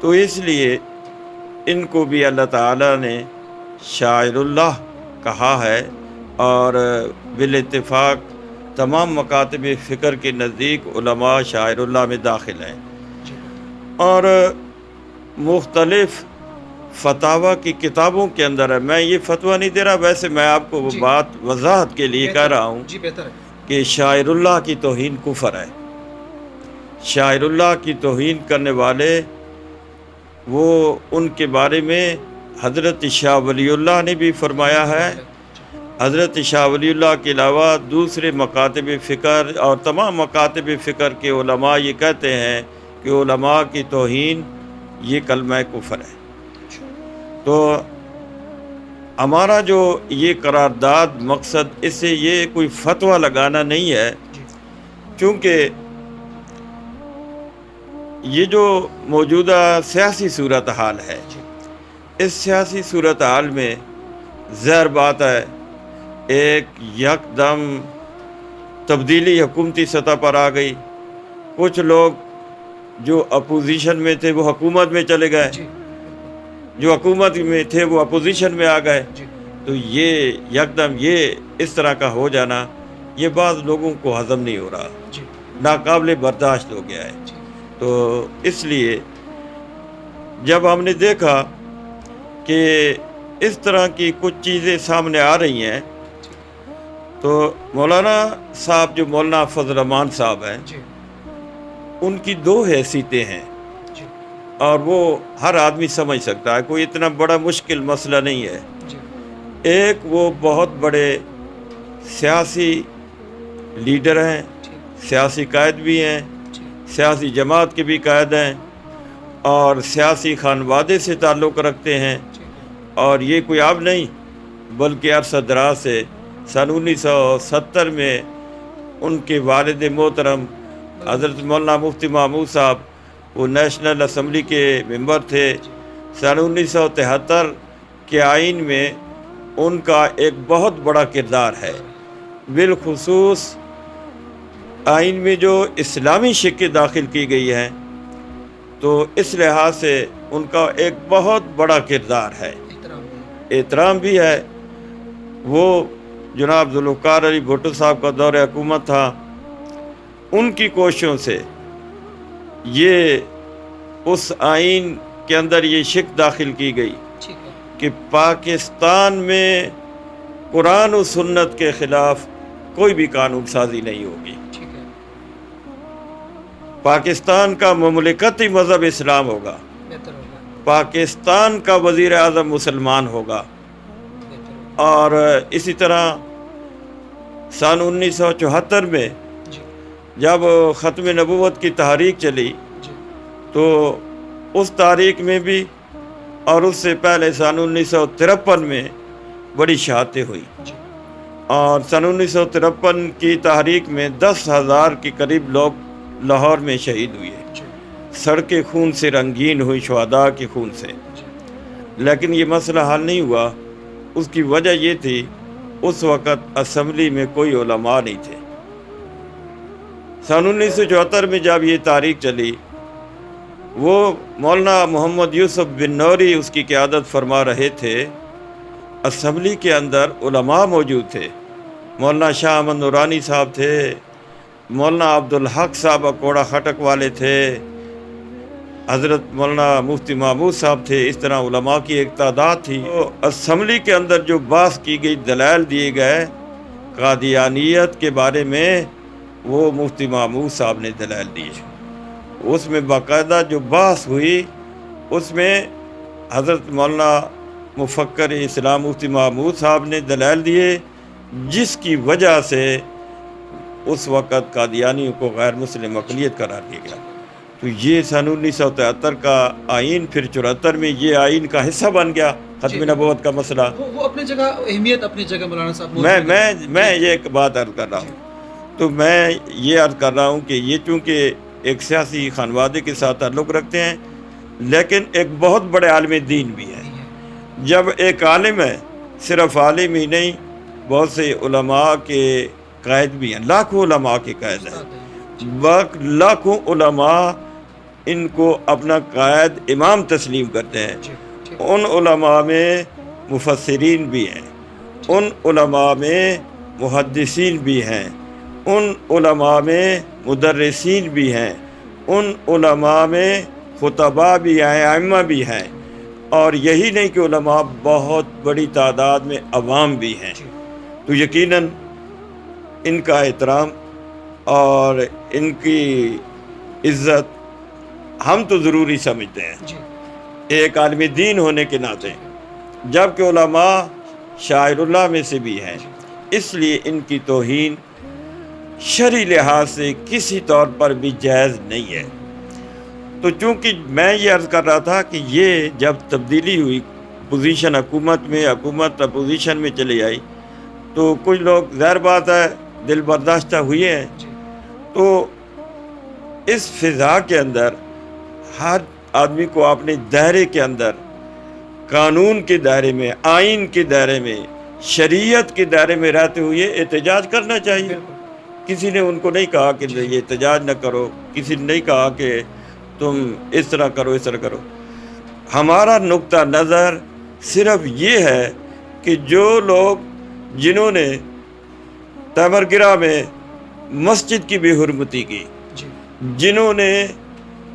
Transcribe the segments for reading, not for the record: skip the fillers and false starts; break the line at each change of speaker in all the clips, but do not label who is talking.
تو اس لیے ان کو بھی اللہ تعالیٰ نے شاعر اللہ کہا ہے، اور بالاتفاق تمام مکاتب فکر کے نزدیک علماء شاعر اللہ میں داخل ہیں، اور مختلف فتاوی کی کتابوں کے اندر ہے۔ میں یہ فتویٰ نہیں دے رہا، ویسے میں آپ کو وہ بات وضاحت کے لیے کہہ رہا ہوں
بہتر ہے
کہ شاعر اللہ کی توہین کفر ہے۔ شاعر اللہ کی توہین کرنے والے وہ ان کے بارے میں حضرت شاہ ولی اللہ نے بھی فرمایا ہے۔ حضرت شاہ ولی اللہ کے علاوہ دوسرے مکاتب فکر اور تمام مکاتب فکر کے علماء یہ کہتے ہیں کہ علماء کی توہین یہ کلمہ کفر ہے۔ تو ہمارا جو یہ قرارداد مقصد اس سے یہ کوئی فتویٰ لگانا نہیں ہے، چونکہ یہ جو موجودہ سیاسی صورتحال ہے، اس سیاسی صورتحال میں ظاہر بات ہے ایک یکدم تبدیلی حکومتی سطح پر آ گئی۔ کچھ لوگ جو اپوزیشن میں تھے وہ حکومت میں چلے گئے، جو حکومت میں تھے وہ اپوزیشن میں آ گئے۔ تو یہ یکدم یہ اس طرح کا ہو جانا یہ بعض لوگوں کو ہضم نہیں ہو رہا، ناقابل برداشت ہو گیا ہے۔ تو اس لیے جب ہم نے دیکھا کہ اس طرح کی کچھ چیزیں سامنے آ رہی ہیں، تو مولانا صاحب جو مولانا فضل الرحمان صاحب ہیں، ان کی دو حیثیتیں ہیں، اور وہ ہر آدمی سمجھ سکتا ہے، کوئی اتنا بڑا مشکل مسئلہ نہیں ہے۔ ایک وہ بہت بڑے سیاسی لیڈر ہیں، سیاسی قائد بھی ہیں، سیاسی جماعت کے بھی قائد ہیں، اور سیاسی خانوادے سے تعلق رکھتے ہیں، اور یہ کوئی اب نہیں بلکہ عرصہ دراز سے سن 1970 میں ان کے والد محترم حضرت مولانا مفتی محمود صاحب وہ نیشنل اسمبلی کے ممبر تھے۔ سن 1973 کے آئین میں ان کا ایک بہت بڑا کردار ہے، بالخصوص آئین میں جو اسلامی شقیں داخل کی گئی ہیں، تو اس لحاظ سے ان کا ایک بہت بڑا کردار ہے، احترام بھی ہے۔ وہ جناب ذوالفقار علی بھٹو صاحب کا دور حکومت تھا، ان کی کوششوں سے یہ اس آئین کے اندر یہ شق داخل کی گئی کہ پاکستان میں قرآن و سنت کے خلاف کوئی بھی قانون سازی نہیں ہوگی۔ پاکستان کا مملکتی مذہب اسلام ہوگا، پاکستان کا وزیر اعظم مسلمان ہوگا۔ اور اسی طرح سن 1974 میں جب ختم نبوت کی تحریک چلی، تو اس تاریخ میں بھی اور اس سے پہلے سن 1953 میں بڑی شہادتیں ہوئی، اور سن 1953 کی تحریک میں 10,000 کے قریب لوگ لاہور میں شہید ہوئے، سڑکیں خون سے رنگین ہوئی شہداء کے خون سے۔ لیکن یہ مسئلہ حل نہیں ہوا، اس کی وجہ یہ تھی اس وقت اسمبلی میں کوئی علماء نہیں تھے۔ سن 1974 میں جب یہ تاریخ چلی، وہ مولانا محمد یوسف بن نوری اس کی قیادت فرما رہے تھے، اسمبلی کے اندر علماء موجود تھے، مولانا شاہ احمد نورانی صاحب تھے، مولانا عبدالحق صاحب اکوڑا خٹک والے تھے، حضرت مولانا مفتی محمود صاحب تھے، اس طرح علماء کی ایک تعداد تھی۔ تو اسمبلی کے اندر جو بحث کی گئی، دلائل دیے گئے قادیانیت کے بارے میں، وہ مفتی محمود صاحب نے دلائل دیے۔ اس میں باقاعدہ جو بحث ہوئی، اس میں حضرت مولانا مفکر اسلام مفتی محمود صاحب نے دلائل دیے، جس کی وجہ سے اس وقت قادیانیوں کو غیر مسلم اقلیت قرار دیا گیا۔ تو یہ سن 1973 کا آئین، پھر 74 میں یہ آئین کا حصہ بن گیا ختم نبوت کا مسئلہ۔
وہ اپنی جگہ اہمیت اپنی جگہ مولانا صاحب۔
میں یہ ایک بات عرض کر رہا ہوں، تو میں یہ عرض کر رہا ہوں کہ یہ چونکہ ایک سیاسی خانوادے کے ساتھ تعلق رکھتے ہیں، لیکن ایک بہت بڑے عالم دین بھی ہیں۔ جب ایک عالم ہے، صرف عالم ہی نہیں، بہت سے علماء کے قائد بھی ہیں، لاکھوں علماء کے قائد ہیں، لاکھوں علماء ان کو اپنا قائد امام تسلیم کرتے ہیں۔
جی ٹھیک
ان علماء میں مفسرین بھی ہیں، ان علماء میں محدثین بھی ہیں، ان علماء میں مدرسین بھی ہیں، ان علماء میں خطباء بھی ہیں، ائمہ بھی ہیں، اور یہی نہیں کہ علماء بہت بڑی تعداد میں عوام بھی ہیں۔
جی
تو یقیناً ان کا احترام اور ان کی عزت ہم تو ضروری سمجھتے ہیں
جی
ایک عالم دین ہونے کے ناطے، جبکہ علماء شاعر اللہ میں سے بھی ہیں، اس لیے ان کی توہین شرعی لحاظ سے کسی طور پر بھی جائز نہیں ہے۔ تو چونکہ میں یہ عرض کر رہا تھا کہ یہ جب تبدیلی ہوئی پوزیشن حکومت میں، حکومت اپوزیشن میں چلی آئی، تو کچھ لوگ ظاہر بات ہے دل برداشتہ ہوئے ہیں۔
جی
تو اس فضا کے اندر ہر آدمی کو اپنے دائرے کے اندر، قانون کے دائرے میں، آئین کے دائرے میں، شریعت کے دائرے میں رہتے ہوئے احتجاج کرنا چاہیے۔
بالکل
کسی نے ان کو نہیں کہا کہ یہ احتجاج نہ کرو، کسی نے نہیں کہا کہ تم اس طرح کرو، اس طرح کرو۔ ہمارا نقطہ نظر صرف یہ ہے کہ جو لوگ جنہوں نے تیمرگرہ میں مسجد کی بے حرمتی کی،
جی
جنہوں نے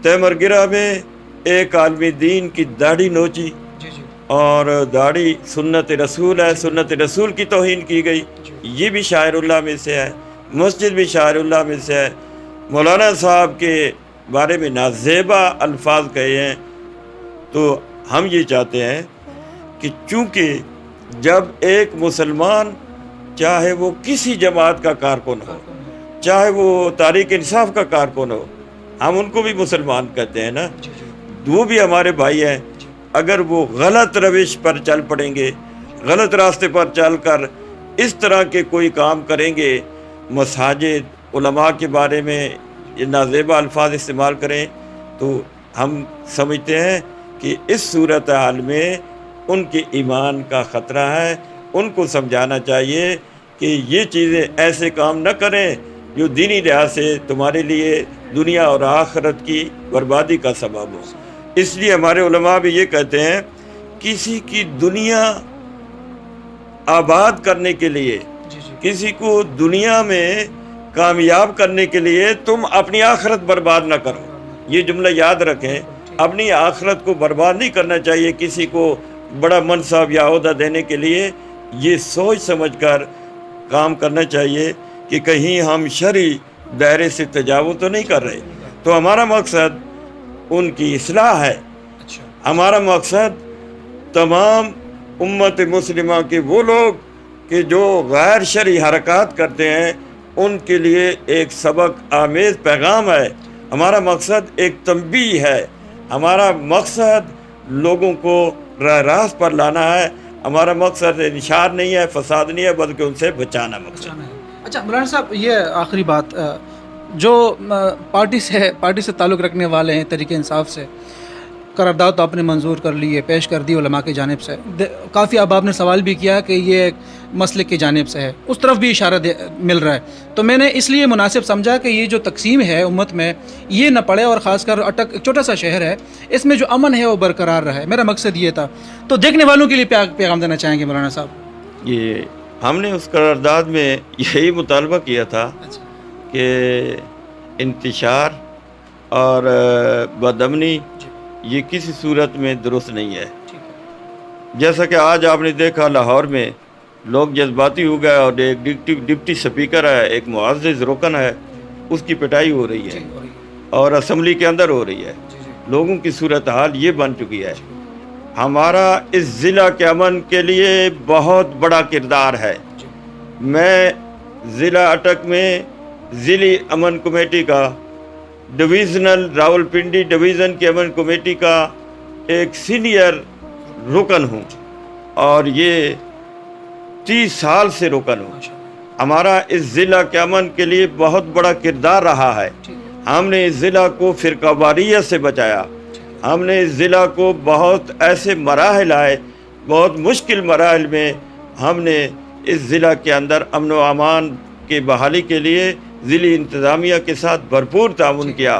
تیمرگرہ میں ایک عالم دین کی داڑھی نوچی،
جی جی
اور داڑھی سنت رسول ہے، سنت رسول کی توہین کی گئی، یہ بھی شاعر اللہ میں سے ہے، مسجد بھی شاعر اللہ میں سے ہے۔ مولانا صاحب کے بارے میں نازیبا الفاظ کہے ہیں۔ تو ہم یہ چاہتے ہیں کہ چونکہ جب ایک مسلمان، چاہے وہ کسی جماعت کا کارکن ہو، چاہے وہ تحریک انصاف کا کارکن ہو، ہم ان کو بھی مسلمان کہتے ہیں نا،
جی جی
وہ بھی ہمارے بھائی ہیں۔ اگر وہ غلط روش پر چل پڑیں گے، غلط راستے پر چل کر اس طرح کے کوئی کام کریں گے، مساجد، علماء کے بارے میں یہ نازیبا الفاظ استعمال کریں، تو ہم سمجھتے ہیں کہ اس صورتحال میں ان کے ایمان کا خطرہ ہے۔ ان کو سمجھانا چاہیے کہ یہ چیزیں ایسے کام نہ کریں جو دینی لحاظ سے تمہارے لیے دنیا اور آخرت کی بربادی کا سبب ہو۔ اس لیے ہمارے علماء بھی یہ کہتے ہیں، کسی کی دنیا آباد کرنے کے لیے،
جی جی
کسی کو دنیا میں کامیاب کرنے کے لیے تم اپنی آخرت برباد نہ کرو۔ یہ جملہ یاد رکھیں، اپنی آخرت کو برباد نہیں کرنا چاہیے کسی کو بڑا منصب یا عہدہ دینے کے لیے۔ یہ سوچ سمجھ کر کام کرنا چاہیے کہ کہیں ہم شرعی دائرے سے تجاوز تو نہیں کر رہے۔ تو ہمارا مقصد ان کی اصلاح ہے،
اچھا
ہمارا مقصد تمام امت مسلمہ کے وہ لوگ کہ جو غیر شرعی حرکات کرتے ہیں ان کے لیے ایک سبق آمیز پیغام ہے۔ ہمارا مقصد ایک تنبیہ ہے، ہمارا مقصد لوگوں کو راہ راست پر لانا ہے، ہمارا مقصد انشار نہیں ہے، فساد نہیں ہے، بلکہ ان سے بچانا مقصد ہے۔
اچھا مولانا صاحب، یہ آخری بات، جو پارٹی سے تعلق رکھنے والے ہیں، تحریک انصاف سے قرارداد تو آپ نے منظور کر لی ہے، پیش کر دی علماء کی جانب سے، کافی احباب نے سوال بھی کیا کہ یہ ایک مسلک کی جانب سے ہے، اس طرف بھی اشارہ مل رہا ہے، تو میں نے اس لیے مناسب سمجھا کہ یہ جو تقسیم ہے امت میں یہ نہ پڑے، اور خاص کر اٹک ایک چھوٹا سا شہر ہے، اس میں جو امن ہے وہ برقرار رہے۔ میرا مقصد یہ تھا، تو دیکھنے والوں کے لیے پیغام دینا چاہیں گے مولانا صاحب؟
یہ ہم نے اس قرارداد میں یہی مطالبہ کیا تھا کہ انتشار اور بدامنی یہ کسی صورت میں درست نہیں ہے۔ جیسا کہ آج آپ نے دیکھا لاہور میں لوگ جذباتی ہو گئے، اور ایک ڈپٹی سپیکر ہے، ایک معزز رکن ہے، اس کی پٹائی ہو رہی ہے اور اسمبلی کے اندر ہو رہی ہے۔ لوگوں کی صورتحال یہ بن چکی ہے۔ ہمارا اس ضلع کے امن کے لیے بہت بڑا کردار ہے۔ میں ضلع اٹک میں ضلعی امن کمیٹی کا، ڈویژنل راولپنڈی ڈویژن کی امن کمیٹی کا ایک سینئر رکن ہوں، اور یہ 30 سال سے رکن ہوں۔ ہمارا اس ضلع کے امن کے لیے بہت بڑا کردار رہا ہے۔ ہم نے اس ضلع کو فرقہ واریت سے بچایا، ہم نے اس ضلع کو بہت ایسے مراحل آئے، بہت مشکل مراحل میں ہم نے اس ضلع کے اندر امن و امان کی بحالی کے لیے ضلعی انتظامیہ کے ساتھ بھرپور تعاون کیا۔